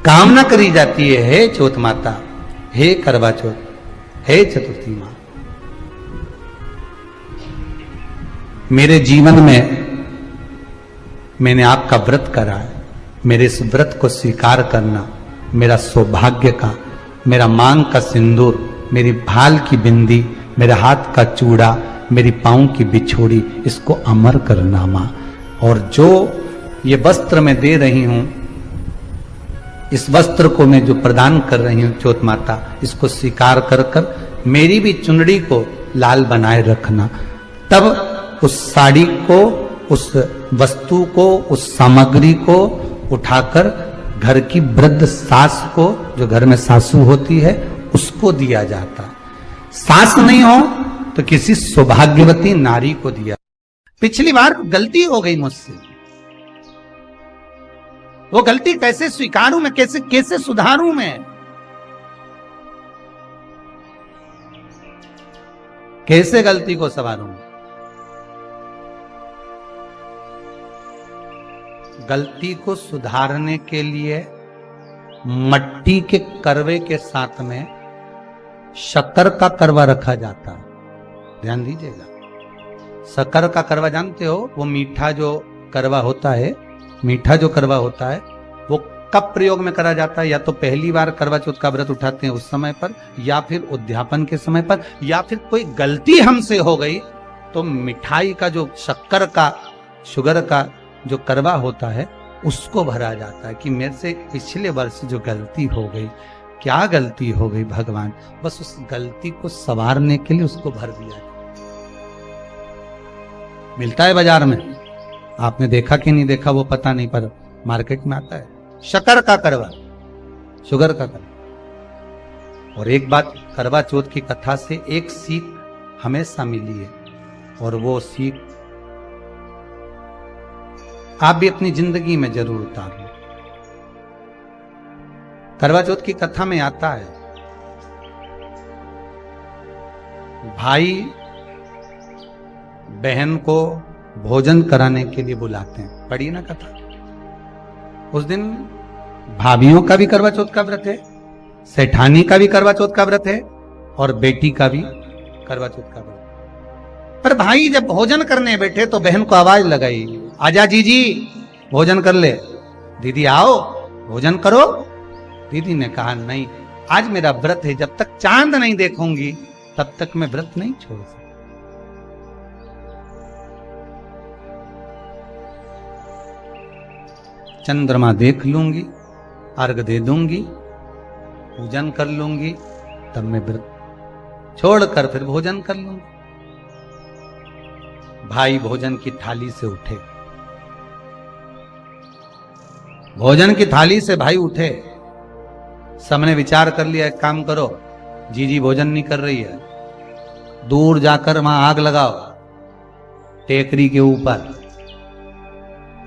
कामना करी जाती है, हे चौथ माता, हे करवा चौथ, हे चतुर्थी मां, मेरे जीवन में मैंने आपका व्रत करा है, मेरे इस व्रत को स्वीकार करना, मेरा सौभाग्य का, मेरा मांग का सिंदूर, मेरी भाल की बिंदी, मेरे हाथ का चूड़ा, मेरी पांव की बिछोड़ी, इसको अमर करना मां। और जो ये वस्त्र मैं दे रही हूं, इस वस्त्र को मैं जो प्रदान कर रही हूं चौथ माता, इसको स्वीकार कर कर मेरी भी चुनड़ी को लाल बनाए रखना। तब उस साड़ी को, उस वस्तु को, उस सामग्री को उठाकर घर की वृद्ध सास को, जो घर में सासू होती है, उसको दिया जाता है। सास नहीं हो तो किसी सौभाग्यवती नारी को दिया। पिछली बार गलती हो गई मुझसे, वो गलती कैसे स्वीकारूं मैं, कैसे कैसे सुधारूं मैं, कैसे गलती को संवारूं। गलती को सुधारने के लिए मट्टी के करवे के साथ में शक्कर का करवा रखा जाता है। ध्यान दीजिएगा, शक्कर का करवा जानते हो, वो मीठा जो करवा होता है, मीठा जो करवा होता है, वो कब प्रयोग में करा जाता है? या तो पहली बार करवा चौथ का व्रत उठाते हैं उस समय पर, या फिर उद्यापन के समय पर, या फिर कोई गलती हमसे हो गई तो मिठाई का जो शक्कर का, शुगर का जो करवा होता है, उसको भरा जाता है कि मेरे से पिछले वर्ष जो गलती हो गई, क्या गलती हो गई भगवान, बस उस गलती को संवारने के लिए उसको भर दिया। मिलता है बाजार में, आपने देखा कि नहीं देखा वो पता नहीं, पर मार्केट में आता है शक्कर का करवा, शुगर का करवा। और एक बात, करवा चौथ की कथा से एक सीख हमेशा मिली है, और वो सीख आप भी अपनी जिंदगी में जरूर उतार लो। करवा चौथ की कथा में आता है, भाई बहन को भोजन कराने के लिए बुलाते हैं। पढ़िए ना कथा। उस दिन भाभियों का भी करवा चौथ का व्रत है, सेठानी का भी करवा चौथ का व्रत है, और बेटी का भी करवा चौथ का व्रत। पर भाई जब भोजन करने बैठे तो बहन को आवाज लगाई, आजा जीजी भोजन कर ले। दीदी आओ भोजन करो। दीदी ने कहा नहीं, आज मेरा व्रत है, जब तक चांद नहीं देखूंगी तब तक मैं व्रत नहीं छोड़ सकती। चंद्रमा देख लूंगी, अर्घ दे दूंगी, पूजन कर लूंगी, तब मैं व्रत छोड़कर फिर भोजन कर लूंगी। भाई भोजन की थाली से उठे, भोजन की थाली से भाई उठे। सबने विचार कर लिया, एक काम करो, जीजी भोजन नहीं कर रही है, दूर जाकर वहां आग लगाओ, टेकरी के ऊपर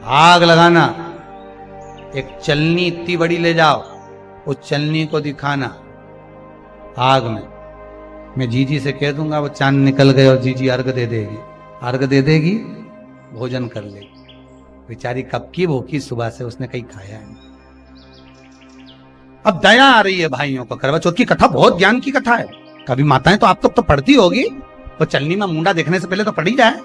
आग लगाना, एक चलनी इतनी बड़ी ले जाओ, उस चलनी को दिखाना आग में। मैं जीजी से कह दूंगा, वो चांद निकल गए और जीजी अर्घ दे देगी, अर्घ दे देगी, भोजन कर लेगी। बेचारी कब की भूखी, सुबह से उसने कहीं खाया है। अब दया आ रही है भाइयों को। करवा चौथ की कथा बहुत ज्ञान की कथा है, कभी माताएं तो आप तो पढ़ती होगी, तो चलनी में मुंडा देखने से पहले तो पढ़ी जाए,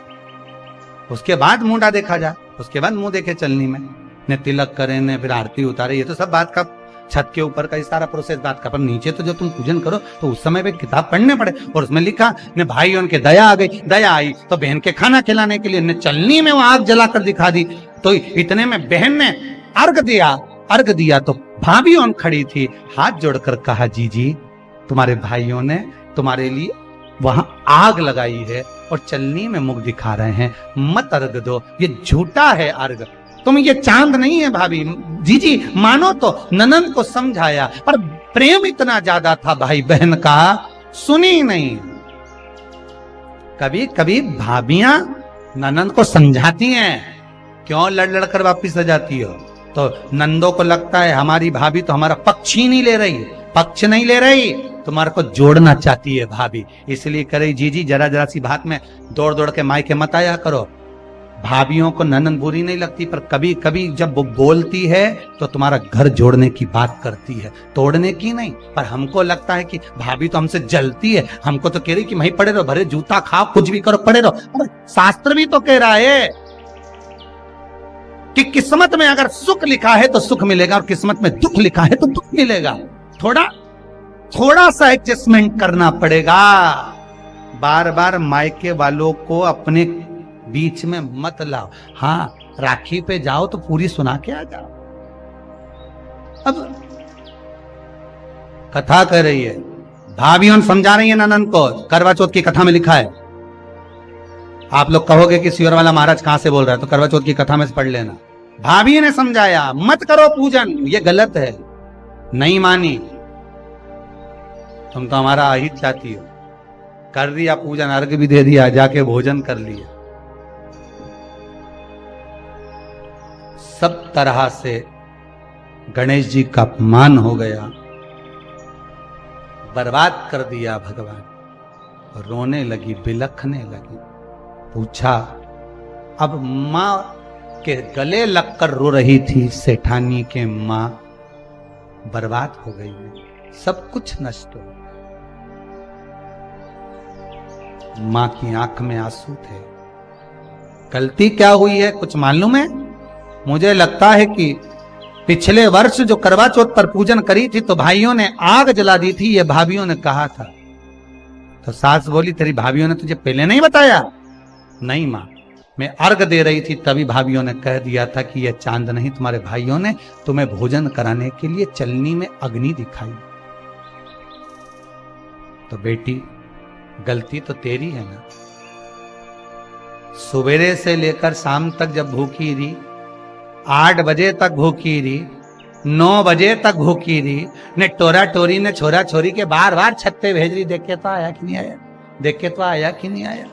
उसके बाद मुंडा देखा जाए, उसके बाद मुंह देखे चलनी में, ने तिलक करे, ने फिर आरती उतारे। ये तो सब बात का छत के ऊपर का सारा प्रोसेस बात का, पर नीचे तो जब तुम पूजन करो तो उस समय पे किताब पढ़ने पड़े, और उसमें लिखा ने भाई उनके दया आ गई, दया आई तो बहन के खाना खिलाने के लिए ने चलनी में वो आग जलाकर दिखा दी। तो इतने में बहन ने अर्घ दिया, अर्घ दिया तो भाभी उन खड़ी थी, हाथ जोड़कर कहा, जीजी तुम्हारे भाइयों ने तुम्हारे लिए वहां आग लगाई है और चलनी में मुख दिखा रहे हैं, मत अर्घ दो, ये झूठा है अर्घ, तुम ये चांद नहीं है भाभी। जीजी मानो तो ननंद को समझाया, पर प्रेम इतना ज्यादा था भाई बहन का, सुनी नहीं। कभी कभी भाभियां ननंद को समझाती हैं, क्यों लड़ लड़ कर वापिस आ जाती हो? तो नंदों को लगता है हमारी भाभी तो हमारा पक्ष ही नहीं ले रही, पक्ष नहीं ले रही, तुम्हारे को जोड़ना चाहती है भाभी, इसलिए करे जीजी जरा जरा सी बात में दौड़ दौड़ के मायके मत आया करो, भाभीियों को ननद बुरी नहीं लगती, पर कभी कभी जब वो बोलती है तो तुम्हारा घर जोड़ने की बात करती है, तोड़ने की नहीं। पर हमको लगता है कि भाभी तो हमसे जलती है, हमको तो कह रही कि वहीं पड़े रहो, भरे जूता खाओ, कुछ भी करो, पड़े रहो। अरे शास्त्र भी तो कह रहा है कि किस्मत में अगर सुख लिखा है तो सुख मिलेगा, और किस्मत में दुख लिखा है तो दुख मिलेगा। थोड़ा सा एडजस्टमेंट करना पड़ेगा। बार बार मायके वालों को अपने बीच में मत लाओ। हाँ, राखी पे जाओ तो पूरी सुना के आ जाओ। अब कथा कर रही है, भाभियों समझा रही है ननन को, करवा चौथ की कथा में लिखा है। आप लोग कहोगे कि सियोर वाला महाराज कहां से बोल रहा है, तो करवा चौथ की कथा में से पढ़ लेना। भाभी ने समझाया मत करो पूजन, ये गलत है। नहीं मानी, तुम तो हमारा अहित चाहती हो। कर दिया पूजन, अर्घ भी दे दिया, जाके भोजन कर लिया। सब तरह से गणेश जी का अपमान हो गया, बर्बाद कर दिया भगवान। रोने लगी, बिलखने लगी। पूछा, अब मां के गले लगकर रो रही थी सेठानी के मां, बर्बाद हो गई, सब कुछ नष्ट हो। मां की आंख में आंसू थे। गलती क्या हुई है कुछ मालूम है? मुझे लगता है कि पिछले वर्ष जो करवा चौथ पर पूजन करी थी तो भाइयों ने आग जला दी थी, ये भाभियों ने कहा था। तो सास बोली, तेरी भाभियों ने तुझे पहले नहीं बताया? नहीं मां, मैं अर्घ दे रही थी तभी भाभियों ने कह दिया था कि यह चांद नहीं, तुम्हारे भाइयों ने तुम्हें भोजन कराने के लिए चलनी में अग्नि दिखाई। तो बेटी, गलती तो तेरी है ना। सवेरे से लेकर शाम तक जब भूखी रही, 8 बजे तक भूखी रही, 9 बजे तक भूखी रही, ने टोरा टोरी ने छोरा छोरी के बार बार छत पे भेज रही, देख के तो आया कि नहीं आया, देख के तो आया कि नहीं आया।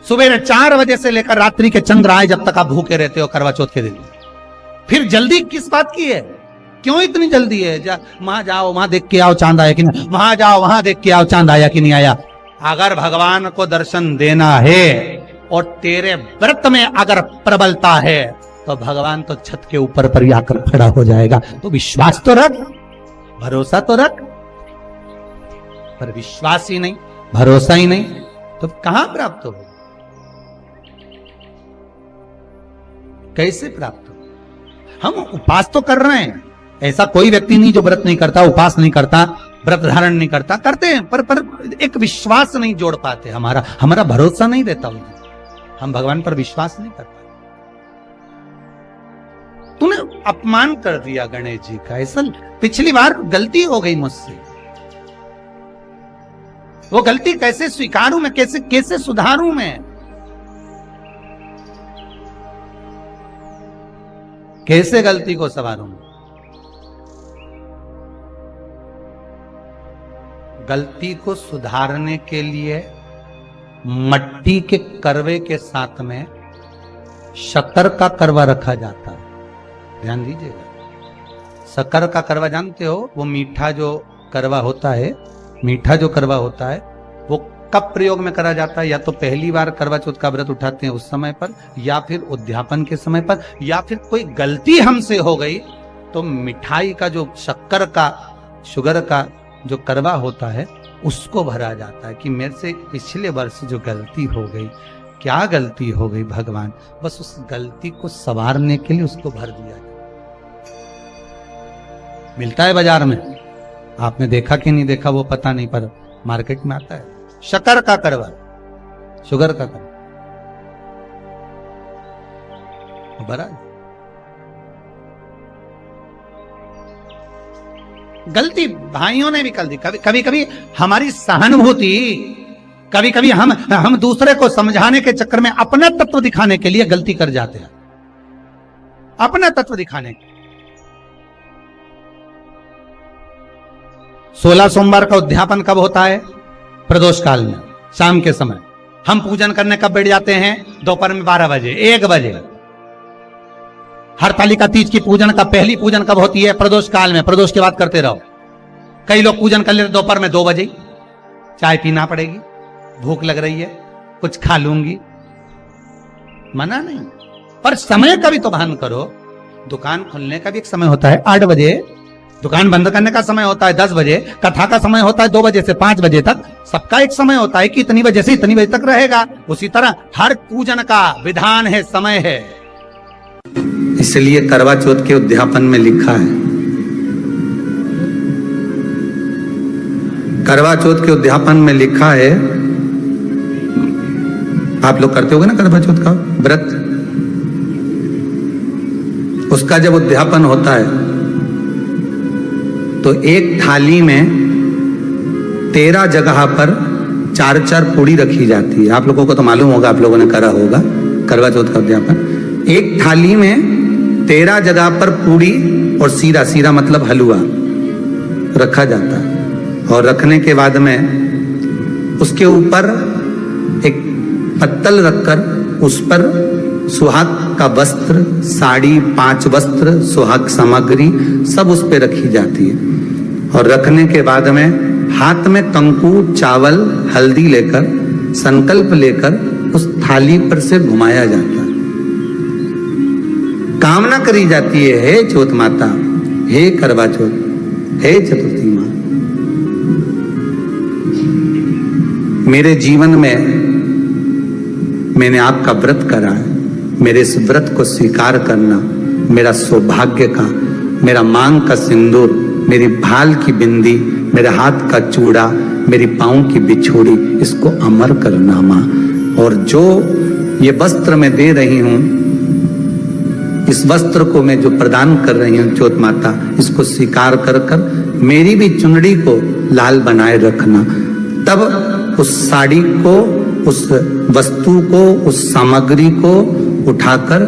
सुबह 4 बजे से लेकर रात्रि के चंद्र आए जब तक आप भूखे रहते हो करवा चौथ के दिन। फिर जल्दी किस बात की है? क्यों इतनी जल्दी है? वहां जाओ, वहां देख के आओ चांद आया कि नहीं, वहां जाओ, वहां देख के आओ चांद आया कि नहीं आया। अगर भगवान को दर्शन देना है और तेरे व्रत में अगर प्रबलता है तो भगवान तो छत के ऊपर पर आकर खड़ा हो जाएगा। तो विश्वास तो रख, भरोसा तो रख। पर विश्वास ही नहीं, भरोसा ही नहीं, तो कहां प्राप्त हो? कैसे प्राप्त हो? हम उपास तो कर रहे हैं, ऐसा कोई व्यक्ति नहीं जो व्रत नहीं करता, उपास नहीं करता, व्रत धारण नहीं करता, करते हैं, पर एक विश्वास नहीं जोड़ पाते। हमारा भरोसा नहीं रहता उन्हें, हम भगवान पर विश्वास नहीं कर पाते। तूने अपमान कर दिया गणेश जी का। ऐसा पिछली बार गलती हो गई मुझसे, वो गलती कैसे स्वीकारूं मैं, कैसे सुधारूं मैं, कैसे गलती को संवारूं? गलती को सुधारने के लिए मट्टी के करवे के साथ में शक्कर का करवा रखा जाता है। ध्यान दीजिएगा, शक्कर का करवा जानते हो, वो मीठा जो करवा होता है, मीठा जो करवा होता है वो कब प्रयोग में करा जाता है? या तो पहली बार करवा चौथ का व्रत उठाते हैं उस समय पर, या फिर उद्यापन के समय पर, या फिर कोई गलती हमसे हो गई तो मिठाई का जो शक्कर का, शुगर का जो करवा होता है उसको भरा जाता है कि मेरे से पिछले वर्ष जो गलती हो गई, क्या गलती हो गई भगवान, बस उस गलती को संवारने के लिए उसको भर दिया जाए। मिलता है बाजार में, आपने देखा कि नहीं देखा वो पता नहीं, पर मार्केट में आता है शक्कर का करवा, शुगर का करवा भरा। गलती भाइयों ने भी कर दी। कभी कभी हमारी सहानुभूति, कभी कभी हम दूसरे को समझाने के चक्कर में अपना तत्व दिखाने के लिए गलती कर जाते हैं, अपना तत्व दिखाने के। 16 सोमवार का उद्यापन कब होता है? प्रदोष काल में, शाम के समय। हम पूजन करने कब बैठ जाते हैं? दोपहर में 12 बजे, 1 बजे। हरतालिका तीज की पूजन का पहली पूजन कब होती है? प्रदोष काल में। प्रदोष की बात करते रहो। कई लोग पूजन कर लेते दोपहर में 2 बजे, चाय पीना पड़ेगी, भूख लग रही है, कुछ खा लूंगी, मना नहीं। पर समय का भी तो भान करो। दुकान खुलने का भी एक समय होता है 8 बजे, दुकान बंद करने का समय होता है 10 बजे, कथा का समय होता है 2 बजे से 5 बजे तक। सबका एक समय होता है कि इतनी बजे से इतनी बजे तक रहेगा। उसी तरह हर पूजन का विधान है, समय है। इसलिए करवा चौथ के उद्यापन में लिखा है, करवा चौथ के उद्यापन में लिखा है, आप लोग करते होगे ना करवा चौथ का व्रत, उसका जब उद्यापन होता है तो एक थाली में 13 जगह पर 4-4 पूड़ी रखी जाती है। आप लोगों को तो मालूम होगा, आप लोगों ने करा होगा करवा चौथ का उद्यापन। एक थाली में 13 जगह पर पूड़ी और सीरा, सीरा मतलब हलवा रखा जाता है। और रखने के बाद में उसके ऊपर एक पत्तल रखकर उस पर सुहाग का वस्त्र, साड़ी, 5 वस्त्र, सुहाग सामग्री सब उस पे रखी जाती है। और रखने के बाद में हाथ में कंकु, चावल, हल्दी लेकर, संकल्प लेकर उस थाली पर से घुमाया जाता है। कामना करी जाती है, हे चौथ माता, हे करवा चौथ, हे चतुर्थी माँ, मेरे जीवन में मैंने आपका व्रत करा है, मेरे इस व्रत को स्वीकार करना, मेरा सौभाग्य का, मेरा मांग का सिंदूर, मेरी भाल की बिंदी, मेरे हाथ का चूड़ा, मेरी पाँव की बिछोड़ी, इसको अमर करना माँ। और जो ये वस्त्र मैं दे रही हूं, इस वस्त्र को मैं जो प्रदान कर रही हूं चौथ माता, इसको स्वीकार कर कर मेरी भी चुनड़ी को लाल बनाए रखना। तब उस साड़ी को, उस वस्तु को, उस सामग्री को उठाकर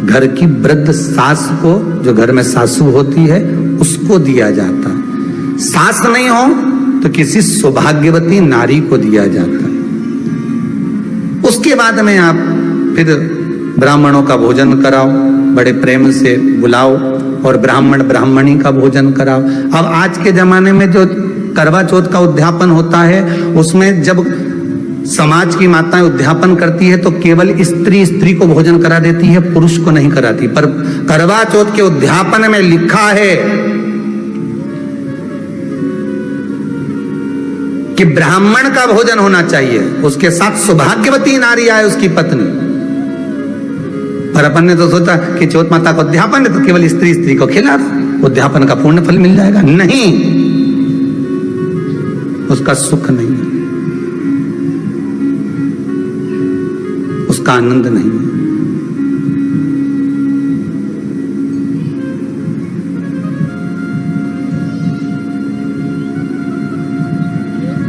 घर की वृद्ध सास को, जो घर में सासू होती है, उसको दिया जाता है। सास नहीं हो तो किसी सौभाग्यवती नारी को दिया जाता है। उसके बाद में आप फिर ब्राह्मणों का भोजन कराओ, बड़े प्रेम से बुलाओ और ब्राह्मण ब्राह्मणी का भोजन कराओ। अब आज के जमाने में जो करवा चौथ का उद्यापन होता है, उसमें जब समाज की माताएं उद्यापन करती है तो केवल स्त्री को भोजन करा देती है, पुरुष को नहीं कराती। पर करवा चौथ के उद्यापन में लिखा है कि ब्राह्मण का भोजन होना चाहिए, उसके साथ सौभाग्यवती नारी आए, उसकी पत्नी। पर अपन ने तो सोचा कि चौथ माता का उद्यापन है तो केवल स्त्री को खिला, उद्यापन का पूर्ण फल मिल जाएगा। नहीं, उसका सुख नहीं है, उसका आनंद नहीं है।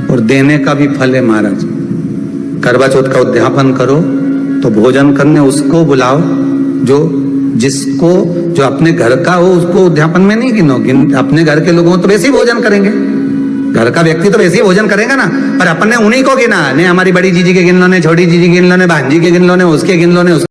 और देने का भी फल है महाराज। करवा चौथ का उद्यापन करो तो भोजन करने उसको बुलाओ जो अपने घर का हो, उसको उद्यापन में नहीं गिनो। अपने घर के लोगों तो वैसे ही भोजन करेंगे, घर का व्यक्ति तो वैसे ही भोजन करेगा ना, पर अपन ने उन्हीं को गिना, ने हमारी बड़ी जीजी के गिन लो, ने छोटी जीजी गिन लो, ने भांजी के गिन लो, ने उसके गिन लो, ने